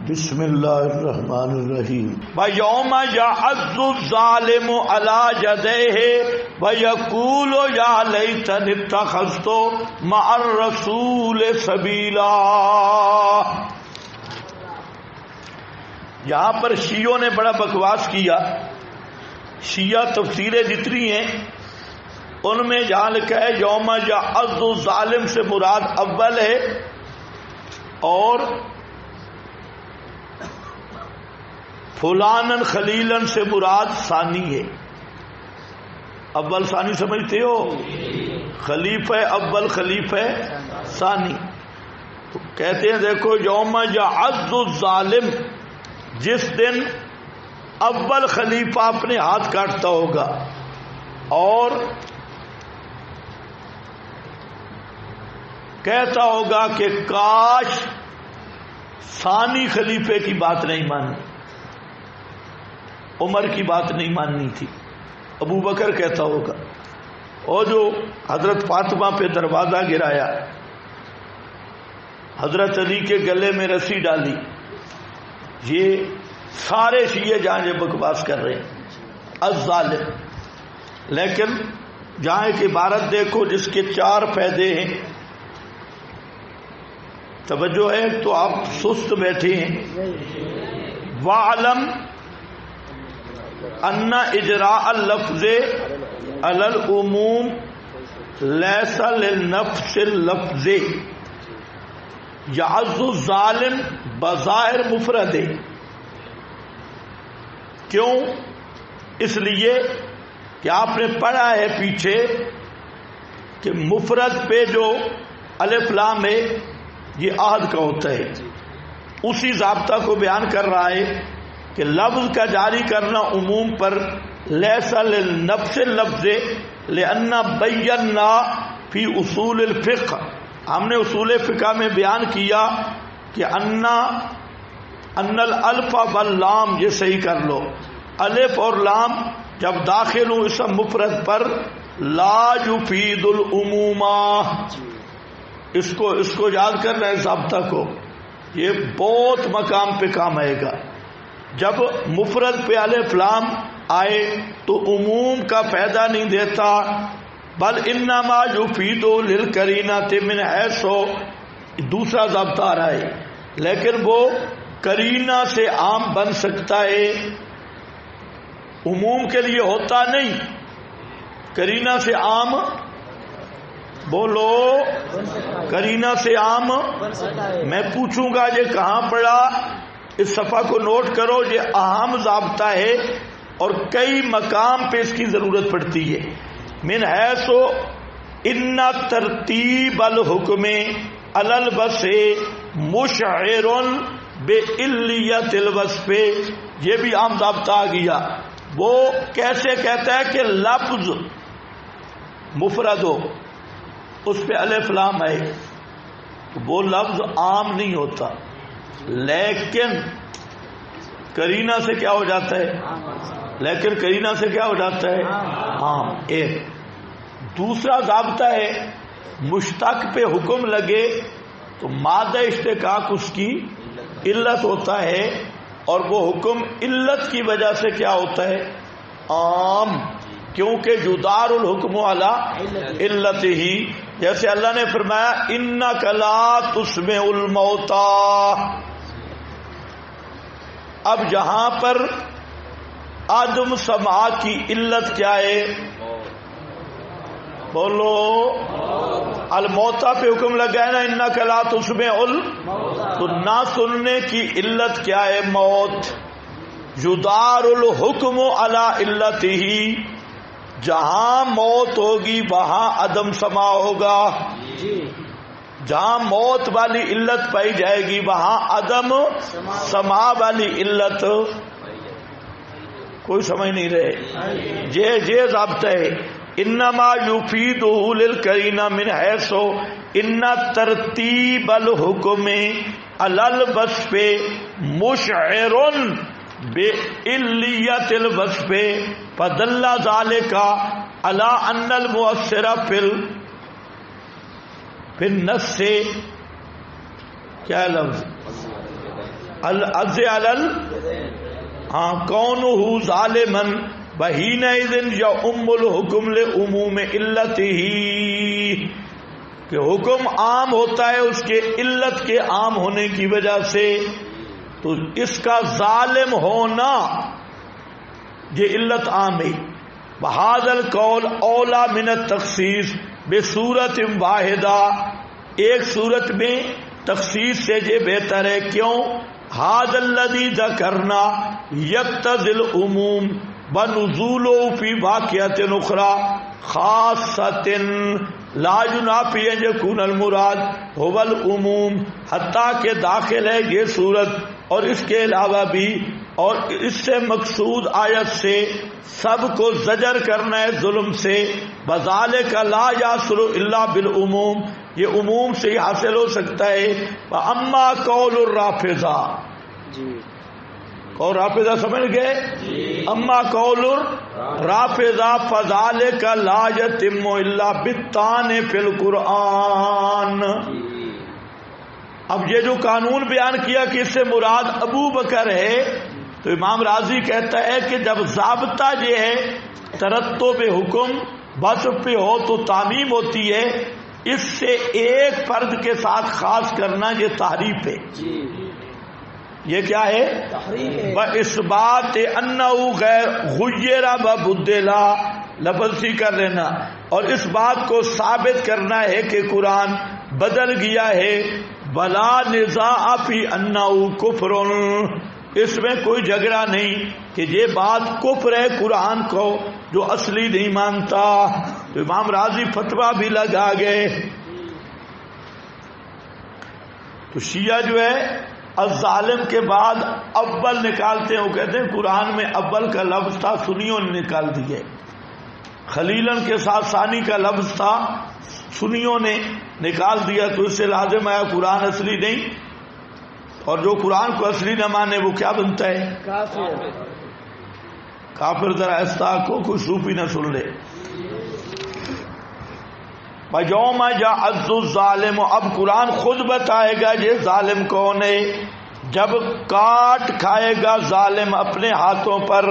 بسم اللہ الرحمن الرحیم وَيَوْمَ يَعَضُّ الظَّالِمُ عَلَى يَدَيْهِ وَيَقُولُ يَا لَيْتَنِي اتَّخَذْتُ مَعَ الرَّسُولِ سَبِيلًا۔ یہاں پر شیعوں نے بڑا بکواس کیا۔ شیعہ تفسیریں جتنی ہیں ان میں جہاں لکھا ہے یوم یعض الظالم سے مراد اول ہے اور فلانن خلیلن سے مراد ثانی ہے۔ اول ثانی سمجھتے ہو؟ خلیفہ اول خلیفہ ثانی۔ تو کہتے ہیں دیکھو یوم یعض الظالم، جس دن اول خلیفہ اپنے ہاتھ کاٹتا ہوگا اور کہتا ہوگا کہ کاش ثانی خلیفے کی بات نہیں مانی، عمر کی بات نہیں ماننی تھی، ابو بکر کہتا ہوگا۔ اور جو حضرت فاطمہ پہ دروازہ گرایا، حضرت علی کے گلے میں رسی ڈالی، یہ سارے شیعہ جہاں یہ بکواس کر رہے ہیں الظالم۔ لیکن جہاں ایک عبارت دیکھو جس کے 4 فائدے ہیں، توجہ ہے تو آپ سست بیٹھے ہیں۔ وَعْلَمْ ان اجراء اللفظ علی العموم لیس للنفس اللفظ یعض الظالم بظاہر مفرد ہے۔ کیوں؟ اس لیے کہ آپ نے پڑھا ہے پیچھے کہ مفرد پہ جو الف لام ہے یہ عہد کا ہوتا ہے، اسی ضابطہ کو بیان کر رہا ہے کہ لفظ کا جاری کرنا عموم پر لیس للنفس اللفظ لأن بینا فی اصول الفقہ، ہم نے اصول فقہ میں بیان کیا کہ ان الالف واللام، یہ صحیح کر لو، الف اور لام جب داخل ہوں اسم مفرد پر لا یفید العمومہ، اس کو یاد کرنا ہے ضابطہ کو، یہ بہت مقام پہ کام آئے گا۔ جب مفرد پہ الف لام آئے تو عموم کا فائدہ نہیں دیتا، بل انما یفید للقرینۃ من حیث، دوسرا ضابطہ آ رہا ہے، لیکن وہ قرینہ سے عام بن سکتا ہے، عموم کے لیے ہوتا نہیں۔ قرینہ سے عام، بولو، قرینہ سے عام۔ میں پوچھوں گا یہ کہاں پڑھا، اس صفحہ کو نوٹ کرو، یہ اہم ضابطہ ہے اور کئی مقام پہ اس کی ضرورت پڑتی ہے۔ من حیث ان ترتیب الحکم علی الوصف مشعر بعلیت الوصف، یہ بھی عام ضابطہ آ گیا۔ وہ کیسے کہتا ہے کہ لفظ مفرد ہو اس پہ الف لام ہے تو وہ لفظ عام نہیں ہوتا، لیکن قرینہ سے کیا ہو جاتا ہے، لیکن قرینہ سے کیا ہو جاتا ہے عام۔ ایک دوسرا ضابطہ ہے مشتق پہ حکم لگے تو مادہ اشتقاق اس کی علت ہوتا ہے، اور وہ حکم علت کی وجہ سے کیا ہوتا ہے عام، کیونکہ یدار الحکم علی علت ہی، جیسے اللہ نے فرمایا انک لا تسمع الموتى۔ اب یہاں پر عدم سماع کی علت کیا ہے، بولو، الموتى پہ حکم لگا ہے نا، انک لا تسمع تو نہ سننے کی علت کیا ہے موت۔ یدار الحکم علی علتہ، جہاں موت ہوگی وہاں عدم سماع ہوگا، جہاں موت والی علت پائی جائے گی وہاں عدم سماع والی علت، کوئی سمجھ نہیں رہے، یہ ضابطہ ہے۔ انما یفیدہ للقرینہ من حیث ان ترتیب الحکم علی الوصف مشعر بعلیت الوصف فدل ذلك على ان المؤثر فی النص سے کیا لفظ العز علل ہاں کونہ ظالمن بحینئذ یعم الحکم لعموم علتہ، کہ حکم عام ہوتا ہے اس کے علت کے عام ہونے کی وجہ سے، تو اس کا ظالم ہونا یہ علت عام ہے۔ بہذا القول اولا من التخصیص بصورت واحدہ، ایک صورت میں تخصیص سے یہ بہتر ہے۔ کیوں؟ ھذا الذی ذکرنا یقتضی العموم بنزولہ فی واقعۃ اخری خاصۃ لا ینافی ان یکون المراد هو العموم، حتیٰ کہ داخل ہے یہ صورت اور اس کے علاوہ بھی، اور اس سے مقصود آیت سے سب کو زجر کرنا ہے ظلم سے۔ بذالک لا یحصل الا بالعموم، یہ عموم سے ہی حاصل ہو سکتا ہے۔ اما قول الرافضہ، اور رافضہ سمجھ گئے؟ اما قول الرافضہ فذالک لا یتم الا بالطعن فی القرآن۔ اب یہ جو قانون بیان کیا کہ اس سے مراد ابو بکر ہے، تو امام راضی کہتا ہے کہ جب ضابطہ یہ ہے ترتب حکم وصف پہ ہو تو تعمیم ہوتی ہے، اس سے ایک فرد کے ساتھ خاص کرنا یہ تحریف ہے۔ یہ کیا ہے؟ بِإِثْبَاتِ أَنَّهُ غَيْرَ وَبُدِّلَ، لفظ سی کر لینا، اور اس بات کو ثابت کرنا ہے کہ قرآن بدل گیا ہے۔ وَلَا نِزَاعَ فِي أَنَّهُ كُفْرٌ، اس میں کوئی جھگڑا نہیں کہ یہ بات کفر ہے قرآن کو جو اصلی نہیں مانتا۔ تو امام راضی فتویٰ بھی لگا گئے۔ تو شیعہ جو ہے الظالم کے بعد اول نکالتے ہیں، وہ کہتے ہیں قرآن میں اول کا لفظ تھا، سنیوں نے نکال دیے۔ خلیلن کے ساتھ ثانی کا لفظ تھا، سنیوں نے نکال دیا، تو اس سے لازم آیا قرآن اصلی نہیں، اور جو قرآن کو اصلی نہ مانے وہ کیا بنتا ہے؟ کافر۔ ذرا استاقو کوئی صوفی نہ سن لے۔ یوم یعض الظالم، اب قرآن خود بتائے گا یہ ظالم کون ہے۔ جب کاٹ کھائے گا ظالم اپنے ہاتھوں پر،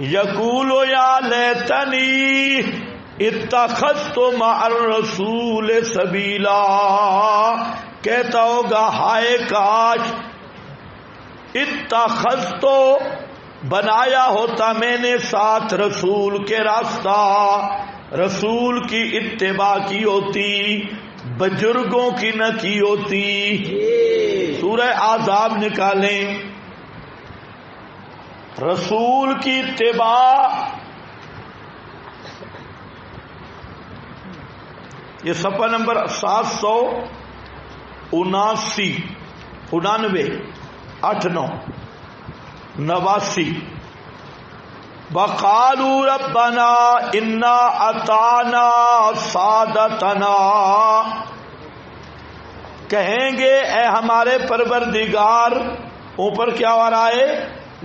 یقول یا لیتنی اتخذت مع الرسول سبیلا، کہتا ہوگا ہائے کاش اتخذت بنایا ہوتا میں نے ساتھ رسول کے راستہ، رسول کی اتباع کی ہوتی، بزرگوں کی نہ کی ہوتی۔ سورہ احزاب نکالیں، رسول کی اتباع، یہ صفحہ نمبر 779 89 89 وقالوا ربنا انا اطعنا سادتنا، کہیں گے اے ہمارے پروردگار، اوپر کیا ہو رہا ہے؟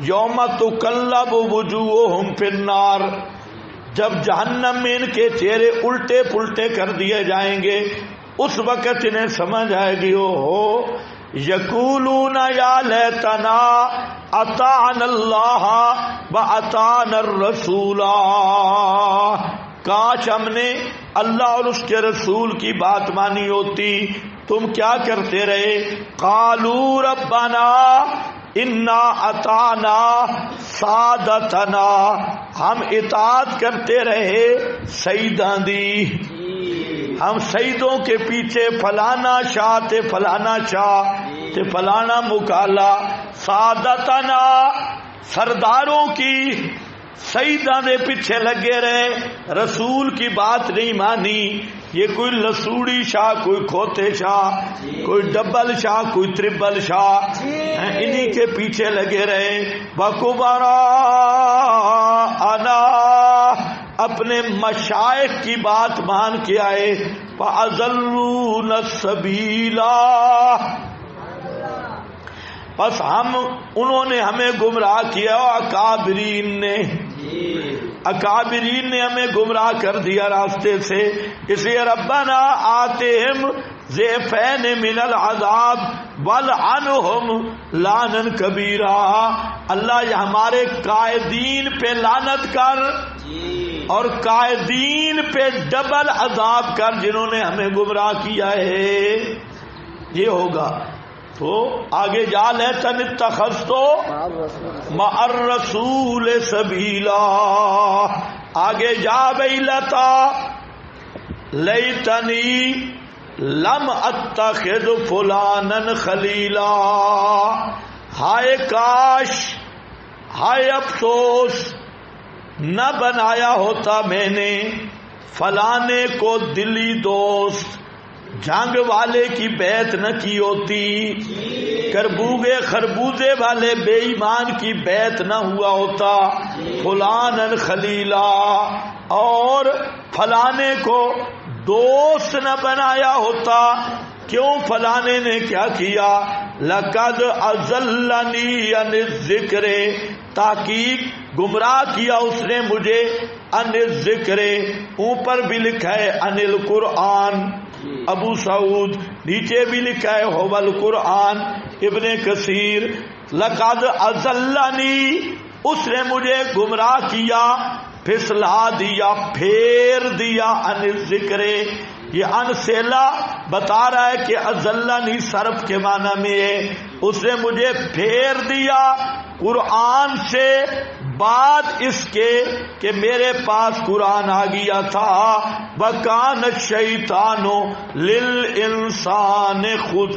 یوم تقلب وجوہہم فی النار، جب جہنم میں ان کے چہرے الٹے پلٹے کر دیے جائیں گے، اس وقت انہیں سمجھ آئے گی ہو یقولون یا لیتنا اطعنا اللہ واطعنا الرسول، کاش ہم نے اللہ اور اس کے رسول کی بات مانی ہوتی۔ تم کیا کرتے رہے؟ قالوا ربنا انا اطعنا سادتنا، ہم اطاعت کرتے رہے سیداں دی، ہم سیدوں کے پیچھے فلانا شاہ تے فلانا شاہ تے فلانا مکالا، سادتنا سرداروں کی سیداں دے پیچھے لگے رہے، رسول کی بات نہیں مانی۔ یہ کوئی لسوڑی شاہ، کوئی کھوتے شاہ، کوئی ڈبل شاہ، کوئی تربل شاہ، انہی کے پیچھے لگے رہے۔ وَكُبَرَاءَنَا، اپنے مشائخ کی بات مان کے آئے۔ فَأَضَلُّونَ السَّبِيلَ، بس انہوں نے ہمیں گمراہ کیا، اکابرین نے ہمیں گمراہ کر دیا راستے سے۔ اس لیے ربنا آتہم ضعفین من العذاب والعنہم لعنن کبیرہ. اللہ یہ ہمارے قائدین پہ لعنت کر اور قائدین پہ ڈبل عذاب کر جنہوں نے ہمیں گمراہ کیا ہے. یہ ہوگا تو آگے جا لیتن اتخذتو مع الرسول سبیلا. آگے جا بھئی لتا لیتنی لم اتخذ فلانا خلیلا. ہائے کاش، ہائے افسوس، نہ بنایا ہوتا میں نے فلانے کو دلی دوست، جنگ والے کی بیعت نہ کی ہوتی، کربوگے خربوزے والے بے ایمان کی بیعت نہ ہوا ہوتا، فلانا خلیلا، اور فلانے کو دوست نہ بنایا ہوتا. کیوں؟ فلانے نے کیا کیا؟ لقد اضلنی عن الذکر، تحقیق گمراہ کیا اس نے مجھے، عن الذکر، اوپر بھی لکھا ہے عن القرآن ابو سعود، نیچے بھی لکھا ہے هو القرآن ابن کثیر. لقد اضلنی، اس نے مجھے گمراہ کیا، پھسلا دیا، پھیر دیا، عن الذکر. یہ ان سیلا بتا رہا ہے کہ اضلنی صرف کے معنی میں ہے، اس نے مجھے پھیر دیا قرآن سے بعد اس کے کہ میرے پاس قرآن آ گیا تھا. وَكَانَ الشَّيْطَانُ لِلْإِنسَانِ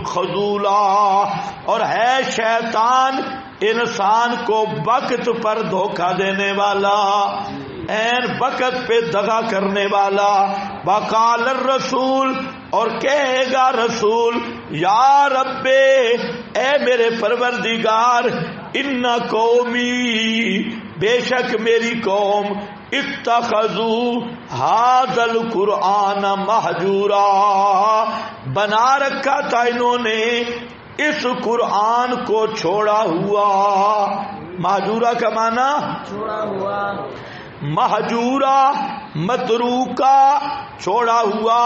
خَذُولًا، اور ہے شیطان انسان کو وقت پر دھوکہ دینے والا، این وقت پہ دغا کرنے والا. وقال الرسول، اور کہے گا رسول، یا رب، اے میرے پروردگار، ان قومی، بے شک میری قوم، اتخذوا ھذا القرآن مہجورا، بنا رکھا تھا انہوں نے اس قرآن کو چھوڑا ہوا. مہجورا کا معنی چھوڑا ہوا، مہجورا متروکا، چھوڑا ہوا.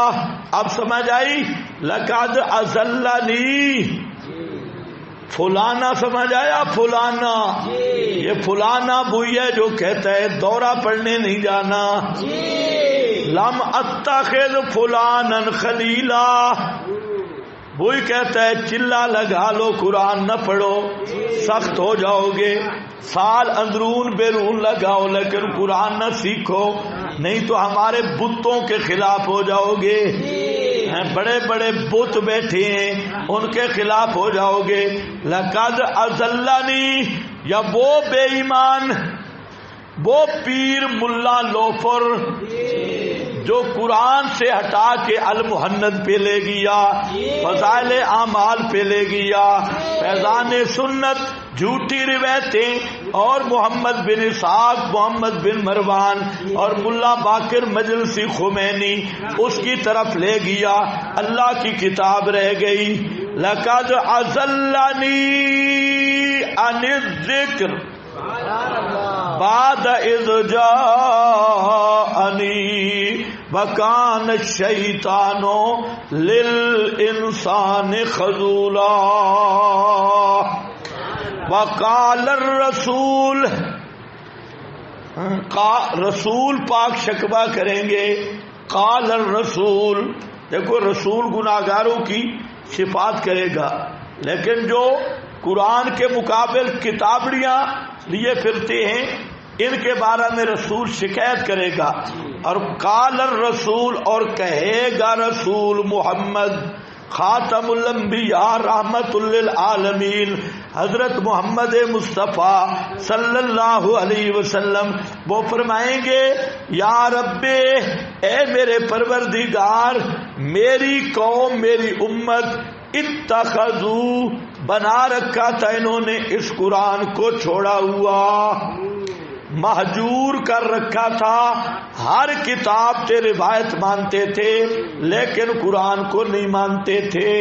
اب سمجھ آئی؟ لقد اضلنی، فلانا سمجھ آیا؟ فلانا، یہ فلانا وہی ہے جو کہتا ہے دورہ پڑھنے نہیں جانا. لم اتخذ فلانا خلیلا، وہی کہتا ہے چلا لگا لو قرآن نہ پڑھو سخت ہو جاؤ گے، سال اندرون بیرون لگاؤ لیکن قرآن نہ سیکھو نہیں تو ہمارے بتوں کے خلاف ہو جاؤ گے. بڑے بڑے بت بیٹھے ہیں ان کے خلاف ہو جاؤ گے. لقد اضلنی، یا وہ بے ایمان، وہ پیر ملا لوفر جو قرآن سے ہٹا کے المحند پہ لے گیا، فضائل اعمال پہ لے گیا، فیضان سنت، جھوٹی روایتیں، اور محمد بن اسحاق، محمد بن مروان اور ملا باقر مجلسی خمینی اس کی طرف لے گیا، اللہ کی کتاب رہ گئی. لقد اضلنی عن الذکر بعد اذ جاءنی وکان الشیطان للانسان خذولا. وقال الرسول، رسول پاک شکوہ کریں گے. قال الرسول، دیکھو رسول گناہگاروں کی صفات کرے گا، لیکن جو قرآن کے مقابل کتابڑیاں لیے پھرتے ہیں ان کے بارے میں رسول شکایت کرے گا. اور قال الرسول، اور کہے گا رسول محمد خاتم الانبیاء رحمت للعالمین حضرت محمد مصطفیٰ صلی اللہ علیہ وسلم، وہ فرمائیں گے یا رب، اے میرے پروردگار، میری قوم، میری امت، اتخذو، بنا رکھا تھا انہوں نے اس قرآن کو چھوڑا ہوا، مہجور کر رکھا تھا. ہر کتاب سے روایت مانتے تھے لیکن قرآن کو نہیں مانتے تھے.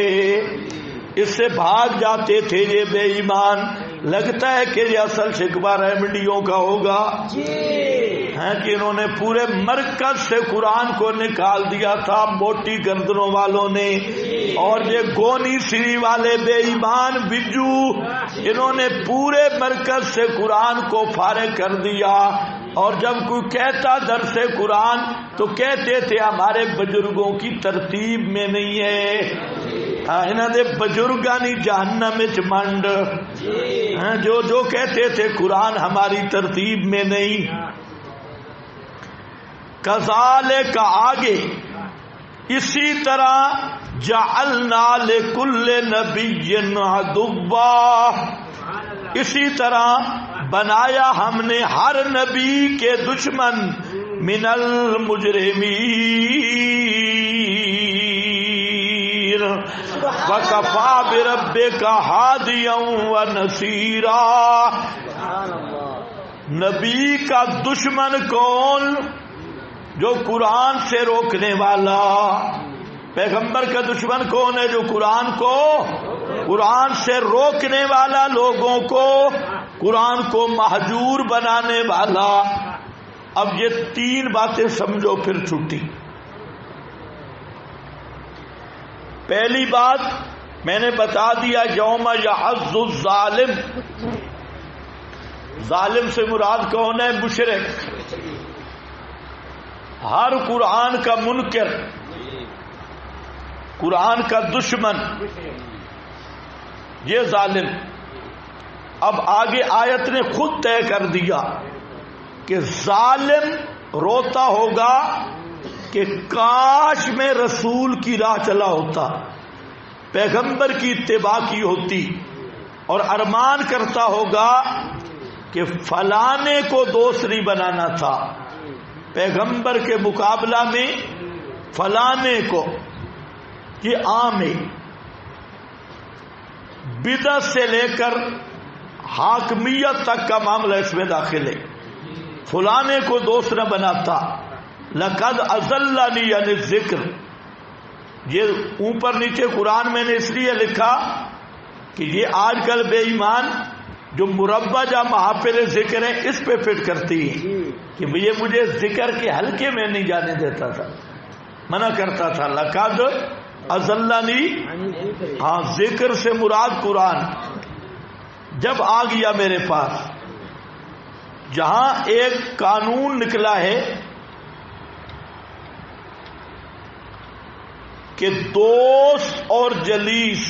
اس سے بھاگ جاتے تھے یہ بے ایمان. لگتا ہے کہ یہ اصل شکوہ ریمڈیوں کا ہوگا ہے کہ انہوں نے پورے مرکز سے قرآن کو نکال دیا تھا موٹی گردنوں والوں نے، اور یہ گونی سری والے بے ایمان بجو انہوں نے پورے مرکز سے قرآن کو فارغ کر دیا. اور جب کوئی کہتا درس قرآن تو کہتے تھے ہمارے بزرگوں کی ترتیب میں نہیں ہے. انہوں نے بزرگانی جہنم وچ منڈ جو کہتے تھے قرآن ہماری ترتیب میں نہیں. کذالک آگے اسی طرح جعلنا لکل نبی عدوا، اسی طرح بنایا ہم نے ہر نبی کے دشمن من المجرمین وکفا بربک ہادیا ونصیرا. نبی کا دشمن کون؟ جو قرآن سے روکنے والا. پیغمبر کا دشمن کون ہے؟ جو قرآن سے روکنے والا، لوگوں کو قرآن کو مہجور بنانے والا. اب یہ تین باتیں سمجھو پھر چھٹی. پہلی بات میں نے بتا دیا یوم یعض الظالم. ظالم سے مراد کون ہے؟ مشرک. ہر قرآن کا منکر، قرآن کا دشمن، یہ ظالم. اب آگے آیت نے خود طے کر دیا کہ ظالم روتا ہوگا کہ کاش میں رسول کی راہ چلا ہوتا، پیغمبر کی اتباع کی ہوتی، اور ارمان کرتا ہوگا کہ فلانے کو دوست نہیں بنانا تھا، پیغمبر کے مقابلہ میں فلانے کو. یہ عام ہے، بدعت سے لے کر حاکمیت تک کا معاملہ اس میں داخل ہے. فلانے کو دوست نہ بناتا. لقد اضلنی عن الذکر، یہ اوپر نیچے قرآن میں نے اس لیے لکھا کہ یہ آج کل بے ایمان جو مربع محافل ذکر ہے اس پہ فٹ کرتی ہے کہ یہ مجھے ذکر کے حلقے میں نہیں جانے دیتا تھا، منع کرتا تھا. لقد اضلنی، ہاں ذکر سے مراد قرآن. جب آ گیا میرے پاس، جہاں ایک قانون نکلا ہے کہ دوست اور جلیس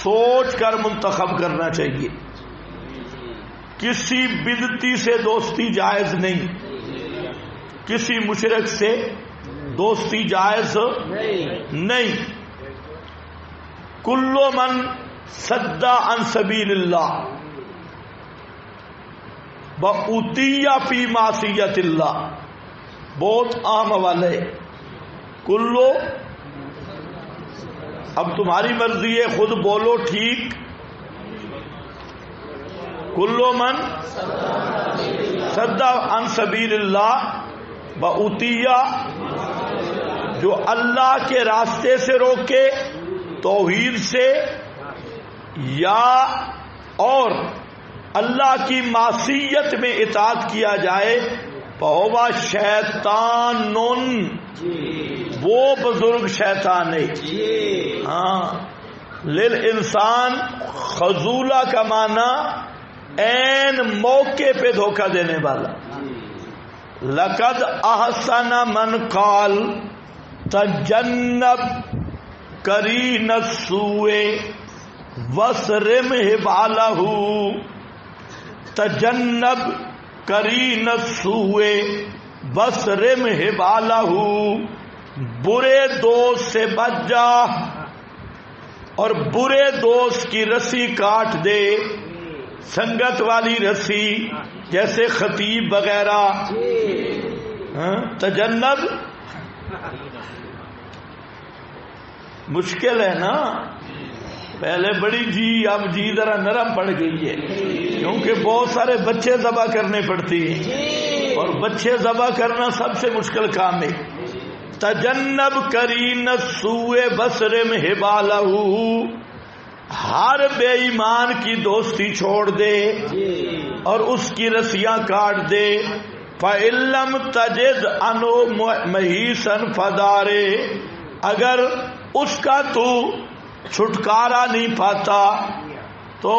سوچ کر منتخب کرنا چاہیے. کسی بدعتی سے دوستی جائز نہیں، کسی مشرک سے دوستی جائز نہیں. کل من صد عن سبیل اللہ وأوتي فی معصیت اللہ، بہت عام حوالے. کلو، اب تمہاری مرضی ہے، خود بولو ٹھیک. کلو من صد عن سبیل اللہ وأوتي، جو اللہ کے راستے سے روکے توحید سے، یا اور اللہ کی معصیت میں اطاعت کیا جائے، فہو شیطان، وہ بزرگ شیطان ہے. ہاں، للانسان خذولہ کا معنی عین موقع پہ دھوکہ دینے والا. لقد احسن من قال تجنب قرین السوء وصرم حبالہ. تجنب قرین السوء وصرم حبالہ، برے دوست سے بچ جا اور برے دوست کی رسی کاٹ دے. سنگت والی رسی جیسے خطیب وغیرہ. تجنب مشکل ہے نا، پہلے بڑی جی، اب جی ذرا نرم پڑ گئی ہے، کیونکہ بہت سارے بچے ذبح کرنے پڑتی ہیں، اور بچے ذبح کرنا سب سے مشکل کام ہے. تجنب کرین سوء بصرم حبالہ، ہر بے ایمان کی دوستی چھوڑ دے اور اس کی رسیاں کاٹ دے. فَإِلَّمْ تَجِدْ أَنُو مَحِيصًا فَدَارِ، اگر اس کا تو چھٹکارا نہیں پاتا تو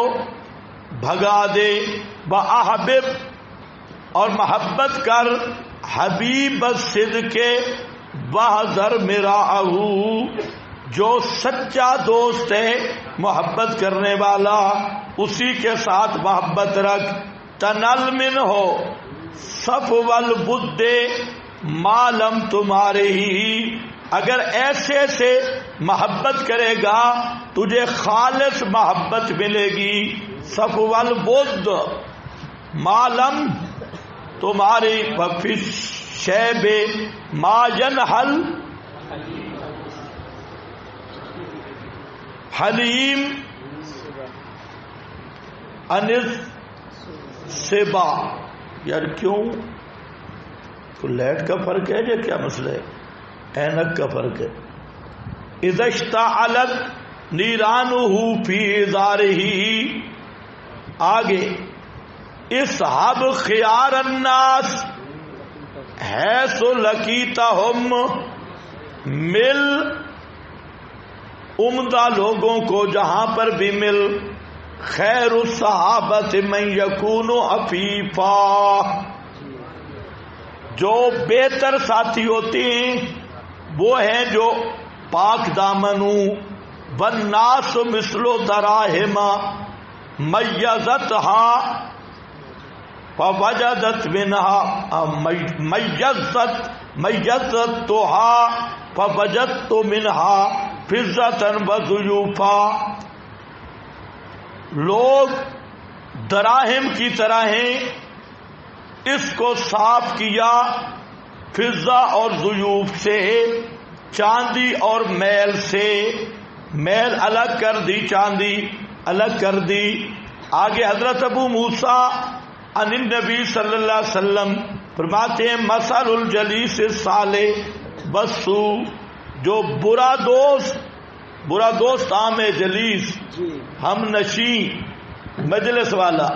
بھگا دے. وَأَحْبِبْ، اور محبت کر حبیب الصدق وَاحْذَرْ مِرَاءَهُ، جو سچا دوست ہے محبت کرنے والا اسی کے ساتھ محبت رکھ. تنل من ہو صفو البد ما لم تمہارے ہی، اگر ایسے سے محبت کرے گا تجھے خالص محبت ملے گی. صفو البد ما لم تمہاری وفی شیب ما ینحل حلیم انس سبا. یار کیوں تو لائٹ کا فرق ہے یا کیا مسئلہ ہے؟ اینک کا فرق ہے. اذا اشتعلت نیرانہ فی ازارہ، آگے اصحاب خیار الناس حیث لقیتہم، مل عمدہ لوگوں کو جہاں پر بھی مل. خیر الصحابۃ من یکون عفیفا، جو بہتر ساتھی ہوتے ہیں وہ ہیں جو پاک دامن ہوں. والناس مثل دراہم میزتها فوجدت منها میزتها فوجدت منها فضة وضیوفا. لوگ دراہم کی طرح ہیں، اس کو صاف کیا فضہ اور ضیوف سے، چاندی اور میل سے. میل الگ کر دی، چاندی الگ کر دی. آگے حضرت ابو موسیٰ عن النبی صلی اللہ علیہ وسلم فرماتے ہیں مثل الجلیس الصالح والسوء، جو برا دوست عام جلیس ہم نشیں مجلس والا،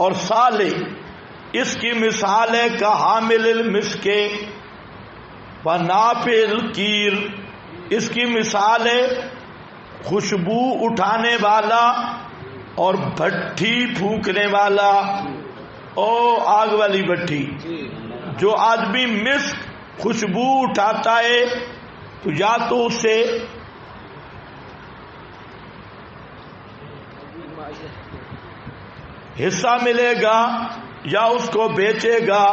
اور صالح اس کی مثال ہے کا حامل المسک و نافع القیر، اس کی مثال ہے خوشبو اٹھانے والا اور بھٹی پھونکنے والا. او آگ والی بھٹی، جو آدمی مسک خوشبو اٹھاتا ہے تو یا تو اسے حصہ ملے گا یا اس کو بیچے گا.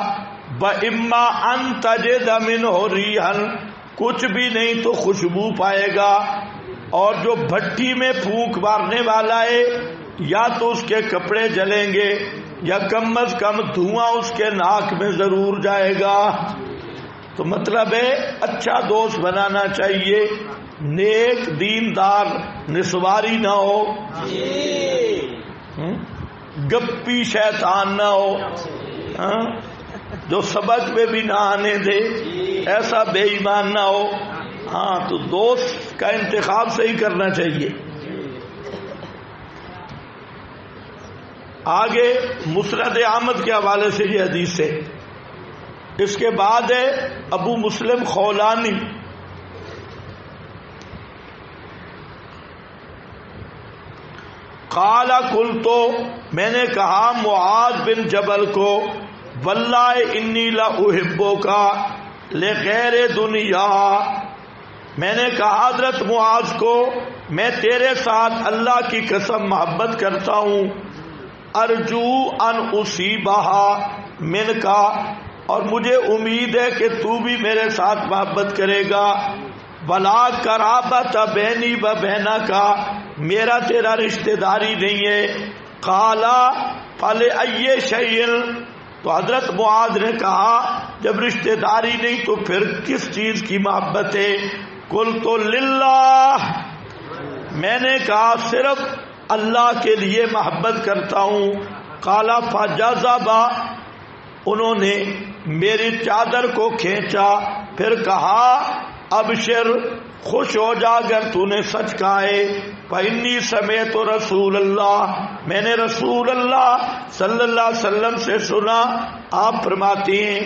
وَإِمَّا أَن تَجِدَ مِنْهُ رِيحًا، کچھ بھی نہیں تو خوشبو پائے گا. اور جو بھٹی میں پھونک مارنے والا ہے یا تو اس کے کپڑے جلیں گے یا کم از کم دھواں اس کے ناک میں ضرور جائے گا. تو مطلب ہے اچھا دوست بنانا چاہیے، نیک دیندار نسواری نہ ہو، گپی شیطان نہ ہو، جو سبق میں بھی نہ آنے دے، ایسا بے ایمان نہ ہو. ہاں تو دوست کا انتخاب صحیح کرنا چاہیے. آگے مسند احمد کے حوالے سے یہ حدیث ہے. اس کے بعد ہے ابو مسلم خولانی، قال قلت، میں نے کہا معاذ بن جبل کو، واللہ انی لاحبک لغیر دنیا، میں نے کہا حضرت معاذ کو میں تیرے ساتھ اللہ کی قسم محبت کرتا ہوں. ارجو ان اصیبہا منکا، اور مجھے امید ہے کہ تو بھی میرے ساتھ محبت کرے گا. ولا قرابت بینی و بینک، میرا تیرا رشتہ داری نہیں ہے. قالا فلأی شیء، تو حضرت معاذ نے کہا جب رشتہ داری نہیں تو پھر کس چیز کی محبت ہے؟ قلت للہ، میں نے کہا صرف اللہ کے لیے محبت کرتا ہوں. قالا فجذب، انہوں نے میری چادر کو کھینچا. پھر کہا ابشر خوش ہو جا اگر تو نے سچ کہا ہے، فإنی سمعت رسول اللہ، میں نے رسول اللہ صلی اللہ علیہ وسلم سے سنا، آپ فرماتے ہیں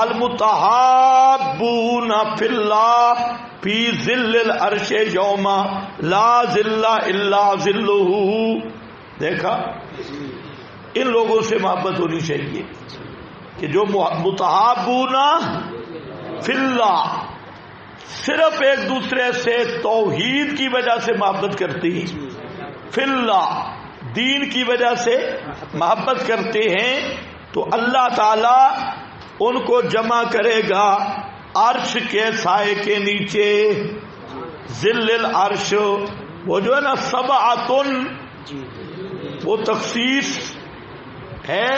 المتحابون فی اللہ فی ظل العرش یوم لا ظل الا ظلہ۔ دیکھا، ان لوگوں سے محبت ہونی چاہیے کہ جو متحابون فی اللہ، صرف ایک دوسرے سے توحید کی وجہ سے محبت کرتی ہیں، فی اللہ دین کی وجہ سے محبت کرتے ہیں، تو اللہ تعالی ان کو جمع کرے گا عرش کے سائے کے نیچے، ظل العرش۔ وہ جو ہے نا سبعۃ، وہ تخصیص ہے،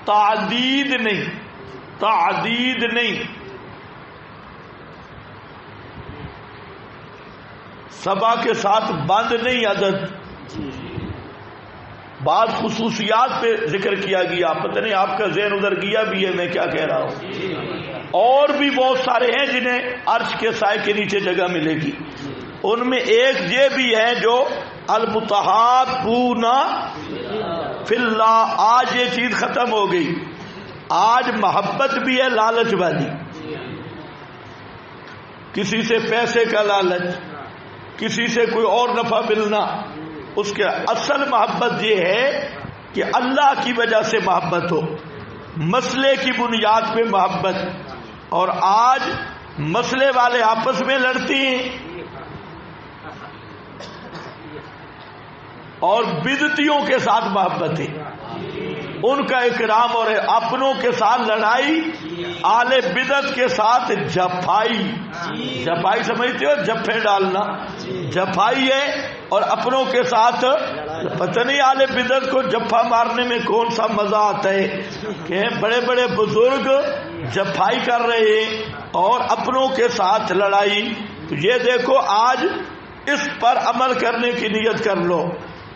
تعدید نہیں، تعدید نہیں، سبا کے ساتھ بند نہیں عدد، بعض خصوصیات پہ ذکر کیا گیا، پتہ نہیں آپ کا ذہن ادھر گیا بھی ہے میں کیا کہہ رہا ہوں۔ اور بھی بہت سارے ہیں جنہیں عرش کے سائے کے نیچے جگہ ملے گی، ان میں ایک یہ بھی ہے جو المتحابون فی اللہ۔ آج یہ چیز ختم ہو گئی، آج محبت بھی ہے لالچ والی، کسی سے پیسے کا لالچ، کسی سے کوئی اور نفع ملنا، اس کے اصل محبت یہ ہے کہ اللہ کی وجہ سے محبت ہو، مسئلے کی بنیاد پہ محبت۔ اور آج مسئلے والے آپس میں لڑتی ہیں اور بدعتیوں کے ساتھ محبت ہے، ان کا اکرام، اور اپنوں کے ساتھ لڑائی، آل بدعت کے ساتھ جفائی۔ جفائی سمجھتے ہو؟ جفے ڈالنا جفائی ہے، اور اپنوں کے ساتھ پتہ نہیں آل بدعت کو جفا مارنے میں کون سا مزہ آتا ہے کہ بڑے بڑے بزرگ جفائی کر رہے ہیں اور اپنوں کے ساتھ لڑائی۔ تو یہ دیکھو، آج اس پر عمل کرنے کی نیت کر لو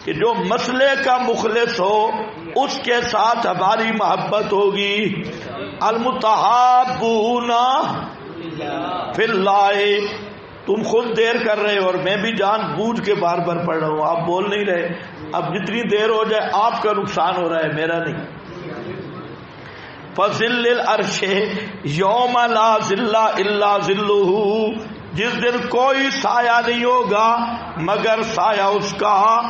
کہ جو مسئلے کا مخلص ہو اس کے ساتھ ہماری محبت ہوگی۔ المتحابون فی اللہ۔ تم خود دیر کر رہے ہو اور میں بھی جان بوجھ کے بار بار پڑھ رہا ہوں، آپ بول نہیں رہے۔ اب جتنی دیر ہو جائے آپ کا نقصان ہو رہا ہے، میرا نہیں۔ فظل العرش یوم لا ظل الا ظلہ، جس دن کوئی سایہ نہیں ہوگا مگر سایہ اس کا۔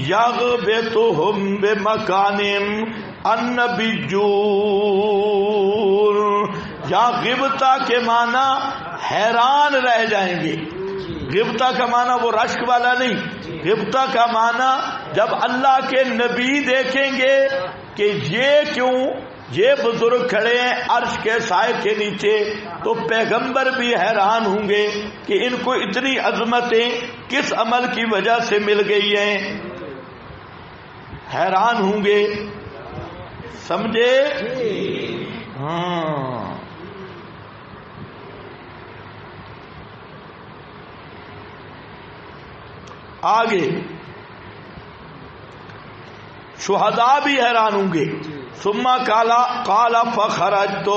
یغبطہم بمکانہم النبیون، یا غبطہ کے معنی حیران رہ جائیں گے۔ غبطہ کا معنی وہ رشک والا نہیں، غبطہ کا معنی جب اللہ کے نبی دیکھیں گے کہ یہ کیوں یہ بزرگ کھڑے ہیں عرش کے سائے کے نیچے، تو پیغمبر بھی حیران ہوں گے کہ ان کو اتنی عظمتیں کس عمل کی وجہ سے مل گئی ہیں، حیران ہوں گے۔ سمجھے؟ ہاں۔ آگے شہداء بھی حیران ہوں گے۔ ثم قال فخرجت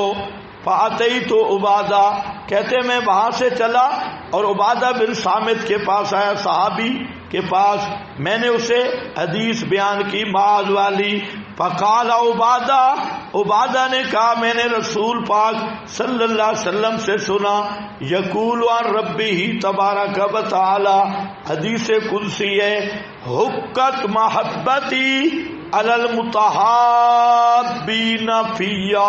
فاتیت عبادہ، کہتے میں وہاں سے چلا اور عبادہ بن صامت کے پاس آیا، صحابی کے پاس، میں نے اسے حدیث بیان کی معاذ والی۔ فقال عبادہ نے کہا میں نے رسول پاک صلی اللہ علیہ وسلم سے سنا، یقول عن ربہ تبارک و تعالی، حدیث قدسی ہے، حقت محبتی علی المتحابین فیہ،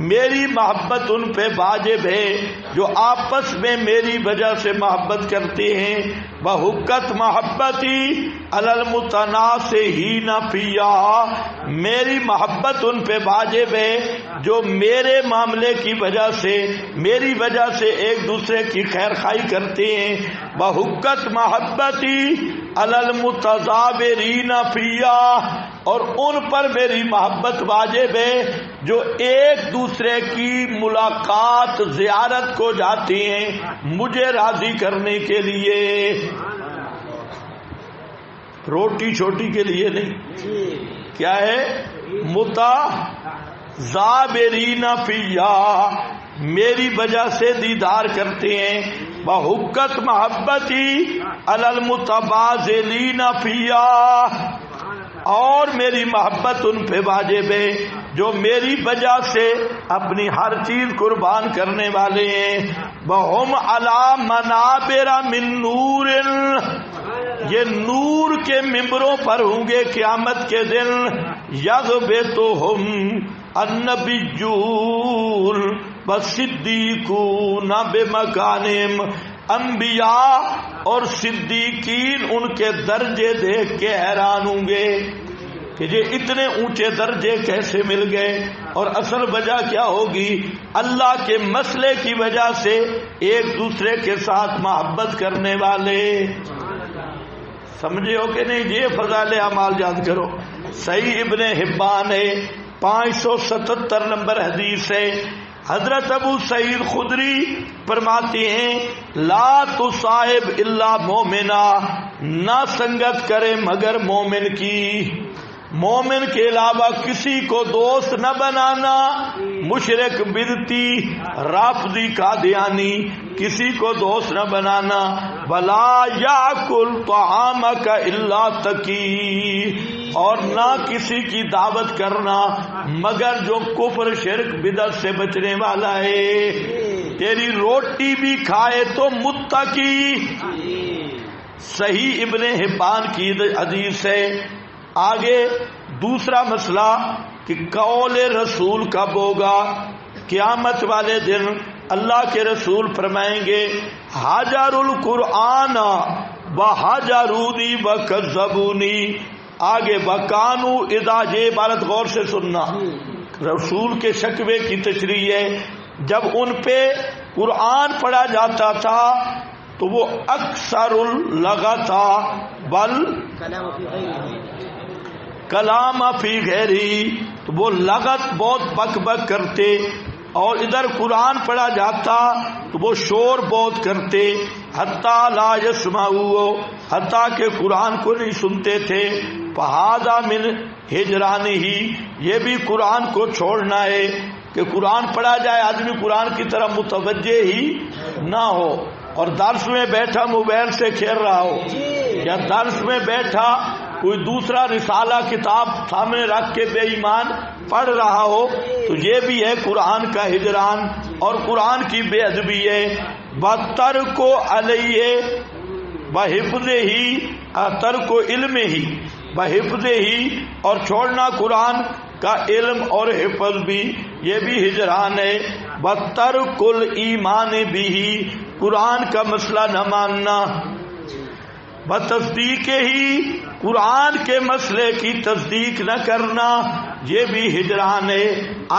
میری محبت ان پہ واجب ہے جو آپس میں میری وجہ سے محبت کرتے ہیں۔ وحقت محبتی علی المتناصحین فیہ، میری محبت ان پہ واجب ہے جو میرے معاملے کی وجہ سے میری وجہ سے ایک دوسرے کی خیر خواہی کرتے ہیں۔ وحقت محبتی علی المتزاورین فیہ، اور ان پر میری محبت واجب ہے جو ایک دوسرے کی ملاقات زیارت کو جاتے ہیں مجھے راضی کرنے کے لیے، روٹی چھوٹی کے لیے نہیں۔ کیا ہے؟ زابرین فیا میری وجہ سے دیدار کرتے ہیں، بحقت محبتی علی المتبازلین فیا اور میری محبت ان پہ واجب ہے جو میری وجہ سے اپنی ہر چیز قربان کرنے والے ہیں۔ وہم علی منابر من نور یہ نور کے ممبروں پر ہوں گے قیامت کے دن، یغبطہم النبیون والصدیقون بمکانہم انبیاء اور صدیقین ان کے درجے دیکھ کے حیران ہوں گے کہ یہ اتنے اونچے درجے کیسے مل گئے، اور اصل وجہ کیا ہوگی؟ اللہ کے مسئلے کی وجہ سے ایک دوسرے کے ساتھ محبت کرنے والے۔ سمجھے ہو کہ نہیں؟ یہ فضائل اعمال یاد کرو۔ صحیح ابن حبان ہے 577 نمبر حدیث ہے، حضرت ابو سعید خدری فرماتے ہیں لا تصاحب الا مومنا، نہ سنگت کرے مگر مومن کی، مومن کے علاوہ کسی کو دوست نہ بنانا، مشرک بدعتی رافضی قادیانی کسی کو دوست نہ بنانا، ولا یاکل طعامک الا تقی اور نہ کسی کی دعوت کرنا مگر جو کفر شرک بدعت سے بچنے والا ہے، تیری روٹی بھی کھائے تو متقی۔ صحیح ابن حبان کی حدیث ہے۔ آگے دوسرا مسئلہ کہ قول رسول کب ہوگا؟ قیامت والے دن اللہ کے رسول فرمائیں گے حجر القرآن وحجرونی وکذبونی۔ آگے وکانو اذا، یہ عبارت غور سے سننا، رسول کے شکوے کی تشریح ہے، جب ان پہ قرآن پڑھا جاتا تھا تو وہ اکثر اللغت بل کلام فی غیری، تو وہ لغت بہت بک بک کرتے، اور ادھر قرآن پڑھا جاتا تو وہ شور بہت کرتے، حتیٰ لا یسمعوا، حتیٰ کہ قرآن کو نہیں سنتے تھے۔ فہذا من ہجران ہی، یہ بھی قرآن کو چھوڑنا ہے کہ قرآن پڑھا جائے آدمی قرآن کی طرف متوجہ ہی نہ ہو، اور درس میں بیٹھا موبائل سے کھیل رہا ہو، یا درس میں بیٹھا کوئی دوسرا رسالہ کتاب سامنے رکھ کے بے ایمان پڑھ رہا ہو، تو یہ بھی ہے قرآن کا ہجران اور قرآن کی بے ادبی ہے۔ وَتَرْكُ عَلَيْهِ وَحِفْظِهِ، ترک علم ہی وحفظِهِ، اور چھوڑنا قرآن کا علم اور حفظ بھی، یہ بھی ہجران ہے۔ وَتَرْكُ الْإِيمَانِ بِهِ، قرآن کا مسئلہ نہ ماننا، بتصدیق ہی، قرآن کے مسئلے کی تصدیق نہ کرنا، یہ بھی ہجران ہے۔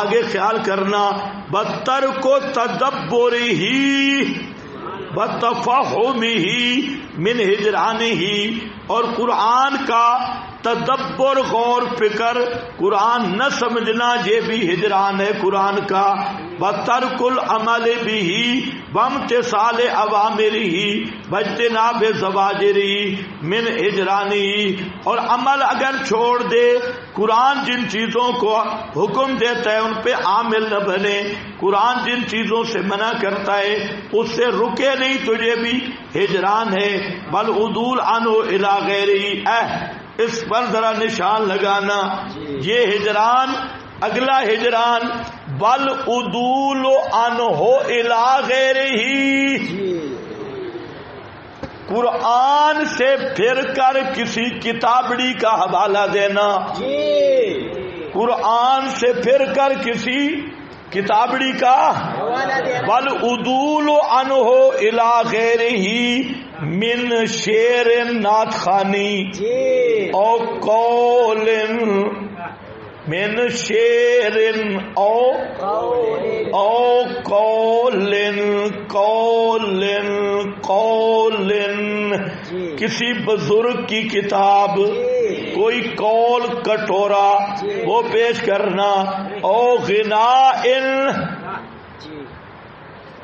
آگے خیال کرنا، بترک تدبر ہی بتفہم ہی من ہجران ہی، اور قرآن کا تدبر غور فکر قرآن نہ سمجھنا، یہ بھی ہجران ہے قرآن کا۔ بترک العمل بھی بامتثال اوامرہ واجتناب زواجرہ من ہجرانہ، اور عمل اگر چھوڑ دے، قرآن جن چیزوں کو حکم دیتا ہے ان پہ عامل نہ بنے، قرآن جن چیزوں سے منع کرتا ہے اس سے رکے نہیں، تو یہ بھی ہجران ہے۔ بل عدول عنہ الی غیرہ، اس پر ذرا نشان لگانا، یہ ہجران، اگلا ہجران بل عدول عنہ الی غیرہ، قرآن سے پھر کر کسی کتابڑی کا حوالہ دینا، قرآن سے پھر کر کسی کتابڑی کا بل عدول عنہ الی غیرہ من شعر نعت خوانی او قول من شعر او قول کسی بزرگ کی کتاب، کوئی قول کٹورا وہ پیش کرنا، او غناء،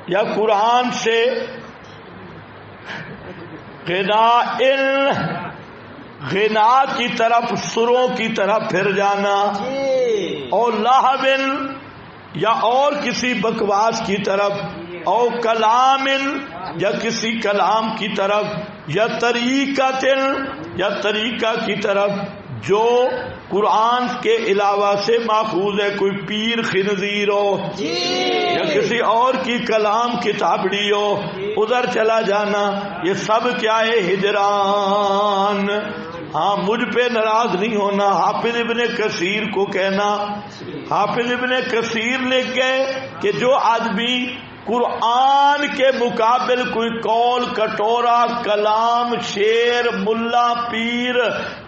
یا قرآن سے غنا کی طرف، سروں کی طرف پھر جانا، اور لہو، یا اور کسی بکواس کی طرف، او کلام یا کسی کلام کی طرف، یا طریقہ یا طریقہ کی طرف جو قرآن کے علاوہ سے ماخوذ ہے، کوئی پیر خنزیر ہو یا کسی اور کی کلام کتابڑی ہو، ادھر چلا جانا، یہ سب کیا ہے؟ ہجران۔ ہاں مجھ پہ ناراض نہیں ہونا۔ حافظ ابن کثیر کو کہنا، حافظ ابن کثیر لکھ گئے کہ جو آدمی قرآن کے مقابل کوئی قول، کٹورا، کلام، شعر، ملا، پیر،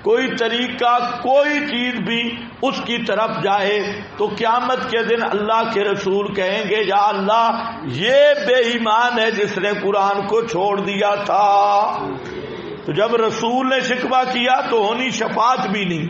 کوئی طریقہ، کوئی چیز بھی اس کی طرف جائے تو قیامت کے دن اللہ کے رسول کہیں گے یا اللہ یہ بے ایمان ہے جس نے قرآن کو چھوڑ دیا تھا۔ تو جب رسول نے شکوہ کیا تو ہونی شفاعت بھی نہیں۔